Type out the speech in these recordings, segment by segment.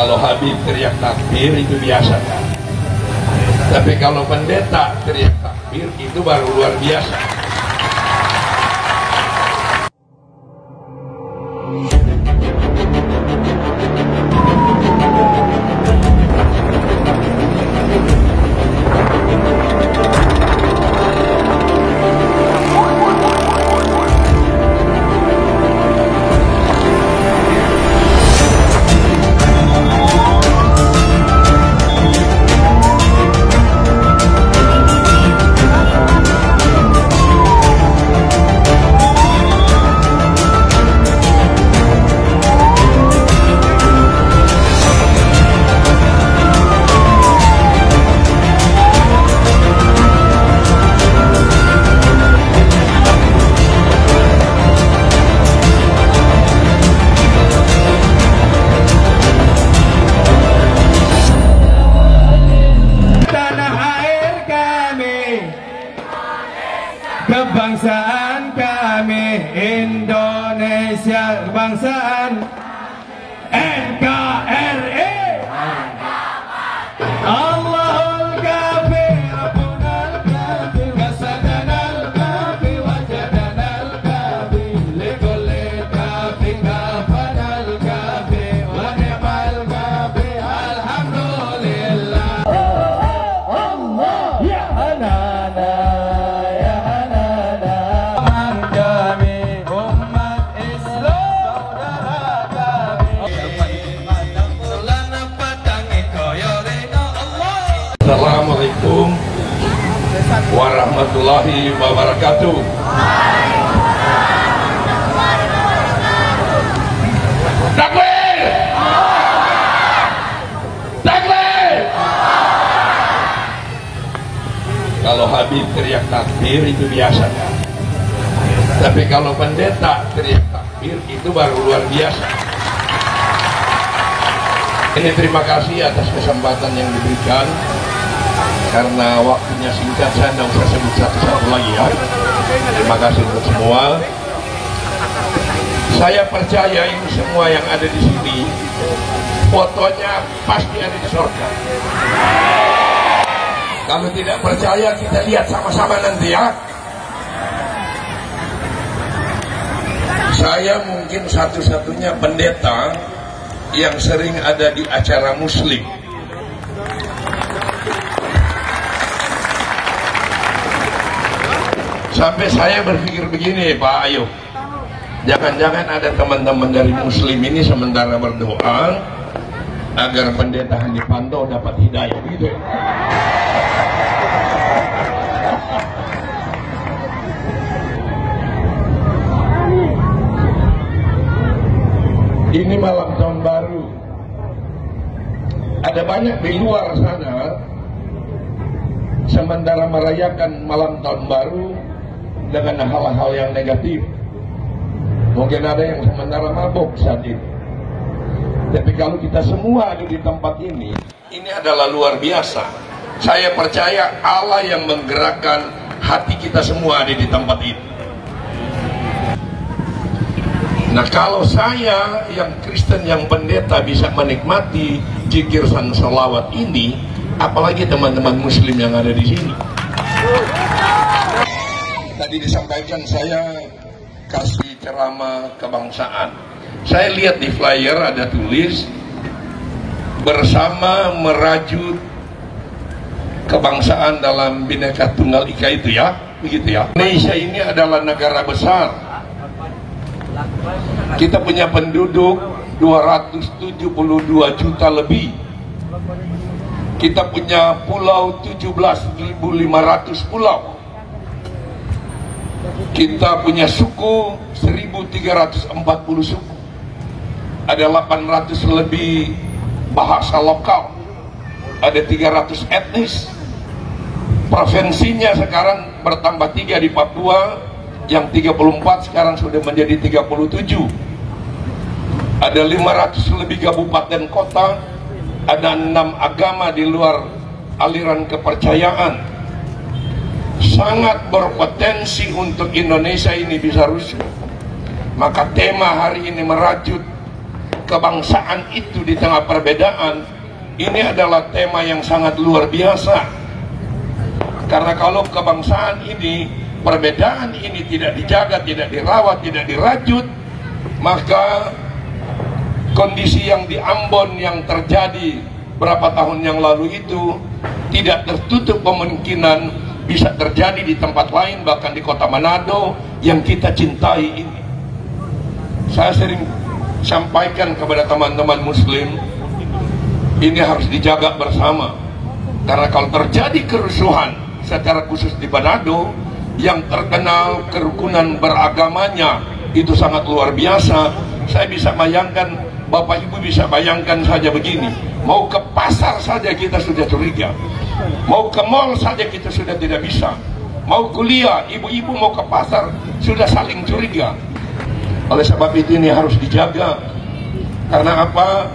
Kalau Habib teriak takbir itu biasa kan. Tapi kalau pendeta teriak takbir itu baru luar biasa. Kebangsaan kami Indonesia, kebangsaan NKRI. Allahul kafi, Rabbunal kafi, wasadanal kafi, wajadanal kafi, likulli kafi, kafanal kafi, wa ni'mal kafi, alhamdulillah. Allah ya hanana. Assalamualaikum warahmatullahi wabarakatuh. Takbir! Takbir! Kalau Habib teriak takbir itu biasa kan. Tapi kalau pendeta teriak takbir itu baru luar biasa. Ini terima kasih atas kesempatan yang diberikan. Karena waktunya singkat, saya tidak usah sebut satu-satu lagi ya. Terima kasih untuk semua. Saya percaya ini semua yang ada di sini, fotonya pasti ada di surga. Kalau tidak percaya, kita lihat sama-sama nanti ya. Saya mungkin satu-satunya pendeta yang sering ada di acara muslim. Sampai saya berpikir begini, Pak Ayub, jangan-jangan ada teman-teman dari muslim ini sementara berdoa agar pendeta Handi Panto dapat hidayah gitu ya. Ini malam tahun baru. Ada banyak di luar sana sementara merayakan malam tahun baru dengan hal-hal yang negatif. Mungkin ada yang sementara mabuk saat ini. Tapi kalau kita semua ada di tempat ini adalah luar biasa. Saya percaya Allah yang menggerakkan hati kita semua ada di tempat ini. Nah, kalau saya yang Kristen, yang pendeta bisa menikmati zikir dan sholawat ini, apalagi teman-teman muslim yang ada di sini. Tadi disampaikan saya kasih ceramah kebangsaan. Saya lihat di flyer ada tulis bersama merajut kebangsaan dalam Bhinneka Tunggal Ika itu ya, begitu ya. Indonesia ini adalah negara besar. Kita punya penduduk 272 juta lebih. Kita punya pulau 17.500 pulau. Kita punya suku 1.340 suku. Ada 800 lebih bahasa lokal. Ada 300 etnis. Provinsinya sekarang bertambah 3 di Papua, yang 34 sekarang sudah menjadi 37. Ada 500 lebih kabupaten kota. Ada 6 agama di luar aliran kepercayaan. Sangat berpotensi untuk Indonesia ini bisa rusuh. Maka tema hari ini merajut kebangsaan itu di tengah perbedaan, ini adalah tema yang sangat luar biasa. Karena kalau kebangsaan ini, perbedaan ini tidak dijaga, tidak dirawat, tidak dirajut, maka kondisi yang di Ambon yang terjadi berapa tahun yang lalu itu tidak tertutup kemungkinan bisa terjadi di tempat lain, bahkan di kota Manado yang kita cintai ini. Saya sering sampaikan kepada teman-teman muslim, ini harus dijaga bersama. Karena kalau terjadi kerusuhan, secara khusus di Manado, yang terkenal kerukunan beragamanya itu sangat luar biasa. Saya bisa bayangkan, Bapak Ibu bisa bayangkan saja begini, mau ke pasar saja kita sudah curiga, mau ke mall saja kita sudah tidak bisa, mau kuliah, ibu-ibu mau ke pasar sudah saling curiga. Oleh sebab itu ini harus dijaga. Karena apa?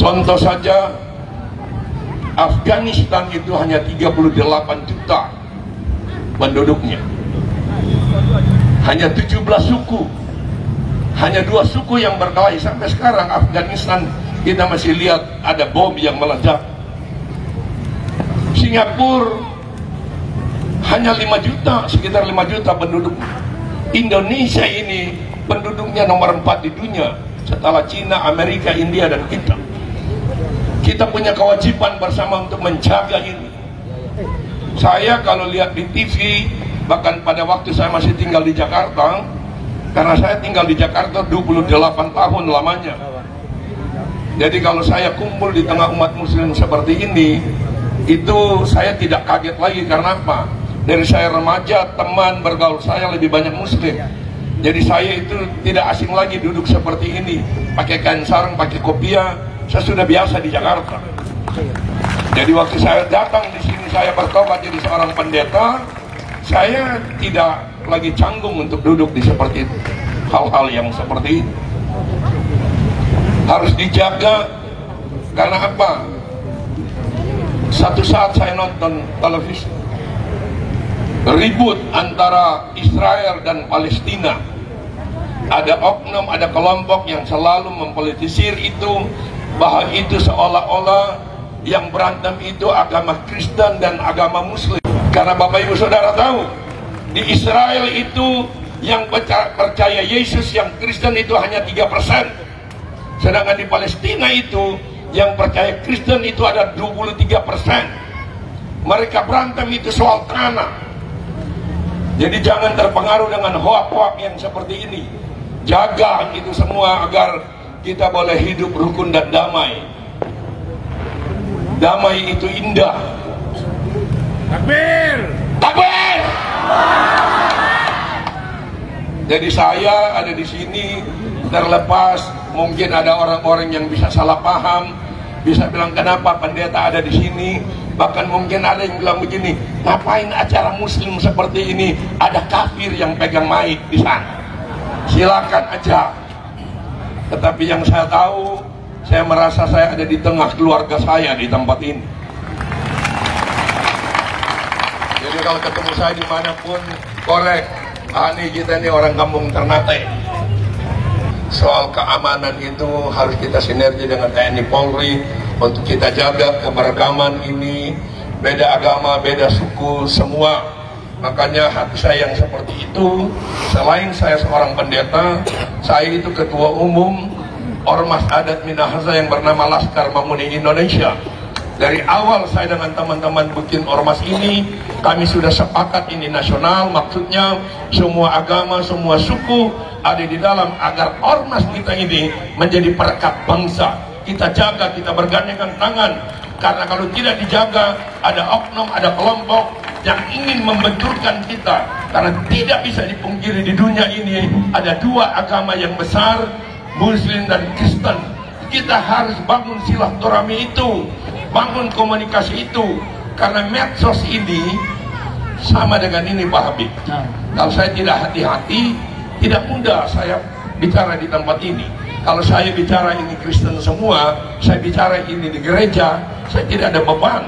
Contoh saja, Afghanistan itu hanya 38 juta penduduknya, hanya 17 suku, hanya 2 suku yang berkelahi. Sampai sekarang Afghanistan kita masih lihat ada bom yang meledak. Singapura hanya 5 juta, sekitar 5 juta penduduk. Indonesia ini penduduknya nomor 4 di dunia setelah Cina, Amerika, India, dan kita. Kita punya kewajiban bersama untuk menjaga ini. Saya kalau lihat di TV, bahkan pada waktu saya masih tinggal di Jakarta, karena saya tinggal di Jakarta 28 tahun lamanya. Jadi kalau saya kumpul di tengah umat muslim seperti ini, itu saya tidak kaget lagi. Karena apa? Dari saya remaja, teman bergaul saya lebih banyak muslim. Jadi saya itu tidak asing lagi duduk seperti ini, pakai kain sarung, pakai kopiah. Saya sudah biasa di Jakarta. Jadi waktu saya datang di sini, saya bertobat jadi seorang pendeta, saya tidak lagi canggung untuk duduk di seperti itu. Hal-hal yang seperti itu harus dijaga. Karena apa? Satu saat saya nonton televisi, ribut antara Israel dan Palestina. Ada oknum, ada kelompok yang selalu mempolitisir itu, bahwa itu seolah-olah yang berantem itu agama Kristen dan agama Muslim. Karena Bapak Ibu Saudara tahu, di Israel itu yang percaya Yesus, yang Kristen itu hanya 3%. Sedangkan di Palestina itu yang percaya Kristen itu ada 23%. Mereka berantem itu soal tanah. Jadi jangan terpengaruh dengan hoak-hoak yang seperti ini. Jaga itu semua agar kita boleh hidup rukun dan damai. Damai itu indah. Takbir! Takbir! Jadi saya ada di sini, terlepas mungkin ada orang-orang yang bisa salah paham, bisa bilang kenapa pendeta ada di sini. Bahkan mungkin ada yang bilang begini, ngapain acara muslim seperti ini, ada kafir yang pegang mic di sana. Silakan aja. Tetapi yang saya tahu, saya merasa saya ada di tengah keluarga saya di tempat ini. Jadi kalau ketemu saya dimanapun, korek, ini kita ini orang kampung Ternate. Soal keamanan itu harus kita sinergi dengan TNI Polri untuk kita jaga keberagaman ini. Beda agama, beda suku, semua. Makanya hati saya yang seperti itu. Selain saya seorang pendeta, saya itu ketua umum Ormas Adat Minahasa yang bernama Laskar Mamuni Indonesia. Dari awal saya dengan teman-teman bikin ormas ini, kami sudah sepakat ini nasional, maksudnya semua agama, semua suku ada di dalam, agar ormas kita ini menjadi perekat bangsa. Kita jaga, kita bergandengan tangan. Karena kalau tidak dijaga, ada oknum, ada kelompok yang ingin membenturkan kita. Karena tidak bisa dipungkiri di dunia ini ada 2 agama yang besar, Muslim dan Kristen. Kita harus bangun silaturahmi itu, bangun komunikasi itu. Karena medsos ini sama dengan ini Pak Habib. Kalau saya tidak hati-hati, tidak mudah saya bicara di tempat ini. Kalau saya bicara ini Kristen semua, saya bicara ini di gereja, saya tidak ada beban.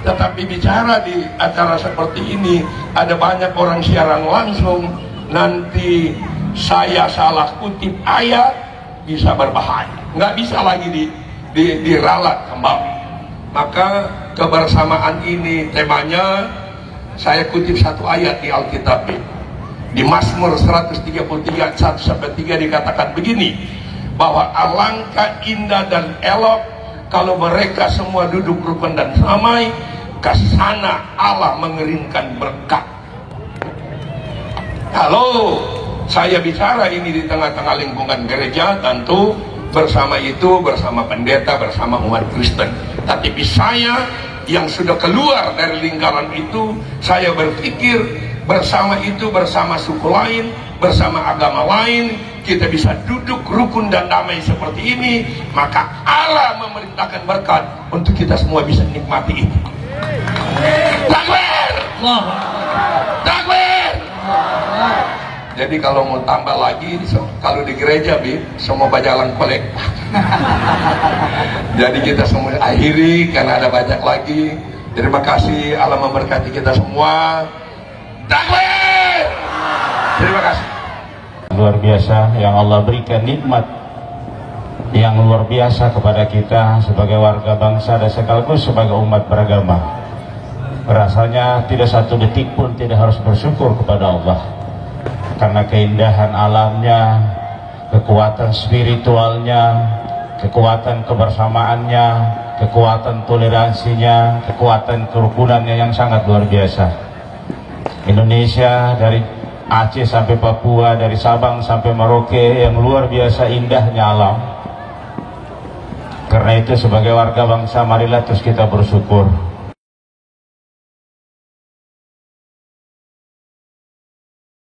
Tetapi bicara di acara seperti ini, ada banyak orang siaran langsung, nanti saya salah kutip ayat, bisa berbahaya, nggak bisa lagi diralat kembali. Maka kebersamaan ini temanya, saya kutip satu ayat di Alkitab. Di Mazmur 133 ayat 1-3 dikatakan begini, bahwa alangkah indah dan elok kalau mereka semua duduk rukun dan damai, kesana Allah mengeringkan berkat. Halo, saya bicara ini di tengah-tengah lingkungan gereja, tentu bersama itu, bersama pendeta, bersama umat Kristen. Tapi saya yang sudah keluar dari lingkaran itu, saya berpikir bersama itu, bersama suku lain, bersama agama lain, kita bisa duduk rukun dan damai seperti ini, maka Allah memerintahkan berkat untuk kita semua bisa nikmati itu. Takbir! Takbir! Jadi kalau mau tambah lagi, kalau di gereja, semua bajalan kolek. Jadi kita semua akhiri karena ada banyak lagi. Terima kasih, Allah memberkati kita semua. Takbir! Terima kasih. Luar biasa yang Allah berikan nikmat yang luar biasa kepada kita sebagai warga bangsa dan sekaligus sebagai umat beragama. Rasanya tidak satu detik pun tidak harus bersyukur kepada Allah karena keindahan alamnya, kekuatan spiritualnya, kekuatan kebersamaannya, kekuatan toleransinya, kekuatan kerukunannya yang sangat luar biasa. Indonesia dari Aceh sampai Papua, dari Sabang sampai Merauke, yang luar biasa indahnya alam. Karena itu sebagai warga bangsa, marilah terus kita bersyukur.